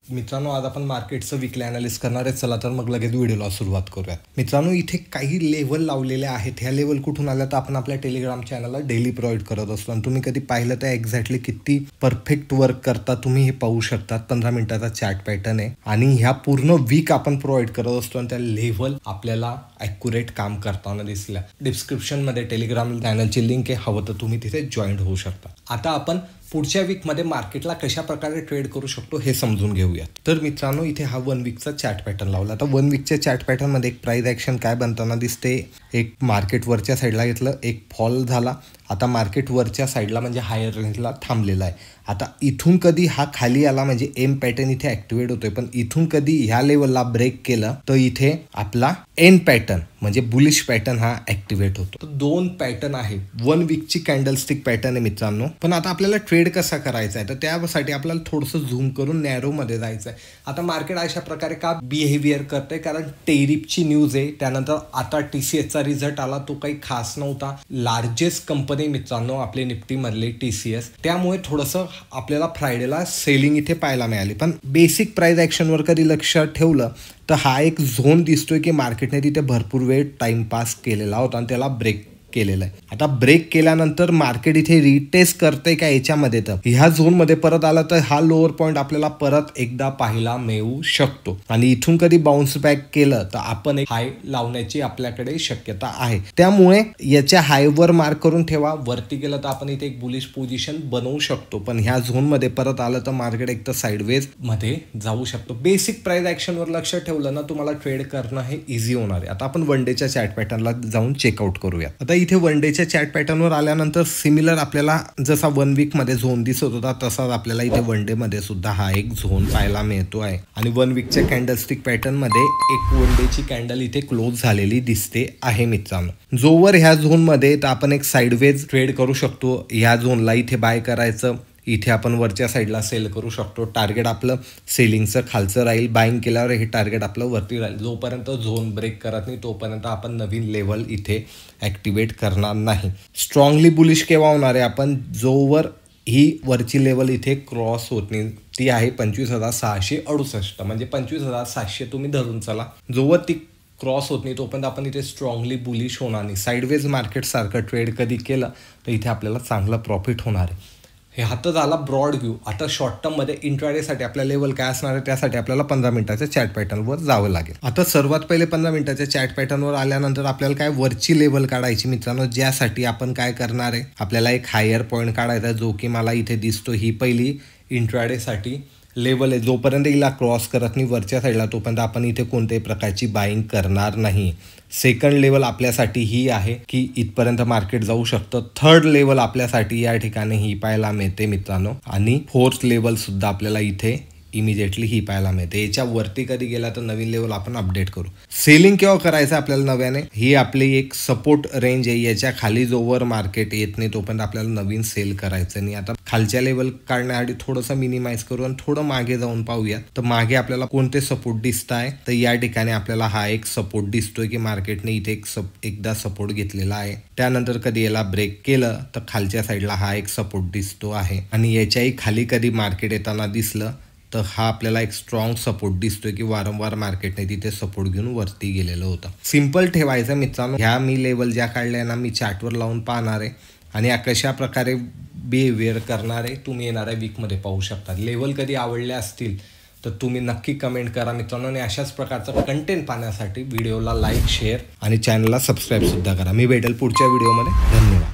मित्रांनो, आज आपण मार्केटचं वीकली ॲनालिसिस करणार आहे. चला तर मग लगेच व्हिडिओला सुरुवात करूयात. मित्रांनो, इथे काही लेवल लावलेले आहेत. ह्या लेवल कुठून आल्या तर आपण आपल्या टेलिग्राम चॅनलला डेली प्रोव्हाइड करत असतो आणि तुम्ही कधी पाहिलं तर एक्झॅक्टली किती परफेक्ट वर्क करता तुम्ही हे पाहू शकता. 15 मिनिटाचा चार्ट पॅटर्न आहे आणि ह्या पूर्ण वीक आपण प्रोव्हाइड करत असतो आणि त्या लेवल आपल्याला ॲक्युरेट काम करताना दिसल्या. डिस्क्रिप्शनमध्ये टेलिग्राम चॅनलची लिंक आहे, हवं तर तुम्ही तिथे जॉईन होऊ शकता. आता आपण पुढच्या वीकमध्ये मार्केटला कशा प्रकारे ट्रेड करू शकतो हे समजून घेऊयात. तर मित्रांनो, इथे हा 1 वीकचा चार्ट पॅटर्न लावला. आता 1 वीकच्या चार्ट पॅटर्नमध्ये एक प्राइस ॲक्शन काय बनताना दिसते. एक मार्केट वरच्या साईडला घेतलं, एक फॉल झाला. आता मार्केट वरच्या साईडला म्हणजे हायर रेंजला थांबलेला आहे. आता इथून कधी हा खाली आला म्हणजे एम पॅटर्न इथे ॲक्टिवेट होतोय, पण इथून कधी ह्या लेवलला ब्रेक केलं तर इथे आपला एन पॅटर्न म्हणजे बुलिश पॅटर्न हा ॲक्टिवेट होतो. तर 2 पॅटर्न आहे. 1 वीकची कॅन्डलस्टिक पॅटर्न आहे मित्रांनो. पण आता आपल्याला ट्रेड कसा करायचा आहे तर त्यासाठी आपल्याला थोडंसं झूम करून नॅरोमध्ये जायचं आहे. आता मार्केट अशा प्रकारे का बिहेवियर करतंय, कारण टेरिफची न्यूज आहे. त्यानंतर आता TCSचा रिझल्ट आला, तो काही खास नव्हता. लार्जेस्ट कंपनी मित्रांनो आपली निफ्टीमधली TCS, त्यामुळे थोडंसं आपल्याला फ्रायडेला सेलिंग इथे पाहायला मिळाली. पण बेसिक प्राइस ॲक्शनवर कधी लक्ष ठेवलं तर हा एक झोन दिसतोय की मार्केटने तिथे भरपूर वेळ टाइमपास केलेला होता आणि त्याला ब्रेक केलेला आहे. आता ब्रेक केल्यानंतर मार्केट इथे रिटेस्ट करते का याच्यामध्ये, तर ह्या झोनमध्ये परत आला तर हा लोअर पॉईंट आपल्याला परत एकदा पाहायला मिळू शकतो आणि इथून कधी बाउन्स बॅक केलं तर आपण एक हाय लावण्याची आपल्याकडे शक्यता आहे. त्यामुळे याच्या हायवर मार्क करून ठेवा. वरती गेलं तर आपण इथे एक बुलिश पोझिशन बनवू शकतो, पण ह्या झोनमध्ये परत आलं तर मार्केट एक तर साईडवेज मध्ये जाऊ शकतो. बेसिक प्राइस ॲक्शनवर लक्ष ठेवलं ना तुम्हाला ट्रेड करणं हे इझी होणार आहे. आता आपण 1 डेच्या चार्ट पॅटर्नला जाऊन चेकआउट करूया. आता इथे 1 डेच्या चार्ट पॅटर्नवर आल्यानंतर सिमिलर आपल्याला जसा 1 वीकमध्ये झोन दिसत होता तसाच आपल्याला इथे 1 डेमध्ये सुद्धा हा एक झोन पाहायला मिळतो आहे. आणि 1 वीकच्या कॅन्डलस्टिक पॅटर्नमध्ये एक 1 डेची कॅन्डल इथे क्लोज झालेली दिसते आहे मित्रांनो. जोवर ह्या झोनमध्ये तर आपण एक साईडवेज ट्रेड करू शकतो. ह्या झोनला इथे बाय करायचं, इथे आपण वरच्या साईडला सेल करू शकतो. टार्गेट आपलं सेलिंगचं खालचं राहील. बाईंग केल्यावर हे टार्गेट आपलं वरती राहील. जोपर्यंत झोन ब्रेक करत नाही तोपर्यंत आपण नवीन लेवल इथे ॲक्टिवेट करणार नाही. स्ट्रॉंगली बुलिश केव्हा होणार आहे आपण, जोवर ही वरची लेवल इथे क्रॉस होत नाही. ती आहे 25,668 म्हणजे 25,700 तुम्ही धरून चला. जोवर ती क्रॉस होत नाही तोपर्यंत आपण इथे स्ट्रॉंगली बुलिश होणार नाही. साईडवेज मार्केटसारखं ट्रेड कधी केलं तर इथे आपल्याला चांगलं प्रॉफिट होणार आहे. हे हात झाला ब्रॉड व्ह्यू. आता शॉर्ट टर्ममध्ये इंट्राडेसाठी आपल्या लेवल काय असणार आहे त्यासाठी आपल्याला 15 मिनिटाच्या चार्ट पॅटर्नवर जावं लागेल. आता सर्वात पहिले 15 मिनिटाच्या चार्ट पॅटर्नवर आल्यानंतर आपल्याला काय वरची लेवल काढायची मित्रांनो, ज्यासाठी आपण काय करणार आहे, आपल्याला एक हायर पॉईंट काढायचा जो की मला इथे दिसतो. ही पहिली इंट्राडेसाठी लेवल आहे. जोपर्यंत हिला क्रॉस करत नाही वरच्या साईडला तोपर्यंत आपण इथे कोणत्याही प्रकारची बाईंग करणार नाही. सेकंड लेवल आपल्यासाठी ही आहे की इथपर्यंत मार्केट जाऊ शकतं. थर्ड लेवल आपल्यासाठी या ठिकाणी ही पाहायला मिळते मित्रांनो आणि फोर्थ लेवल सुद्धा आपल्याला इथे इमिजिएटली ही पाहायला मिळते. याच्या वरती कधी गेला तर नवीन लेवल आपण अपडेट करू. सेलिंग केव्हा करायचं आपल्याला नव्याने, ही आपली एक सपोर्ट रेंज आहे. याच्या खाली जोवर मार्केट येत नाही तोपर्यंत आपल्याला नवीन सेल करायचं नाही. आता खालच्या लेवल काढण्यासाठी थोडंसं मिनिमाइज करू आणि थोडं मागे जाऊन पाहूया. तर मागे आपल्याला कोणते सपोर्ट दिसत आहे, तर या ठिकाणी आपल्याला हा एक सपोर्ट दिसतोय की मार्केटने इथे एकदा सपोर्ट घेतलेला आहे. त्यानंतर कधी याला ब्रेक केलं तर खालच्या साईडला हा एक सपोर्ट दिसतो आहे आणि याच्याही खाली कधी मार्केट येताना दिसलं तर हा आपल्याला एक स्ट्रॉंग सपोर्ट दिसतोय की वारंवार मार्केटने तिथे सपोर्ट घेऊन वरती गेलेलं होतं. सिम्पल ठेवायचं मित्रांनो. ह्या मी लेवल ज्या काढल्या ना मी चार्टवर लावून पाहणार आहे आणि कशा प्रकारे बिहेवियर करणार आहे तुम्ही येणाऱ्या वीकमध्ये पाहू शकता. लेवल कधी आवडले असतील तर तुम्ही नक्की कमेंट करा मित्रांनो आणि अशाच प्रकारचं कंटेंट पाहण्यासाठी व्हिडिओला लाईक, शेअर आणि चॅनलला सबस्क्राईब सुद्धा करा. मी भेटेल पुढच्या व्हिडिओमध्ये. धन्यवाद.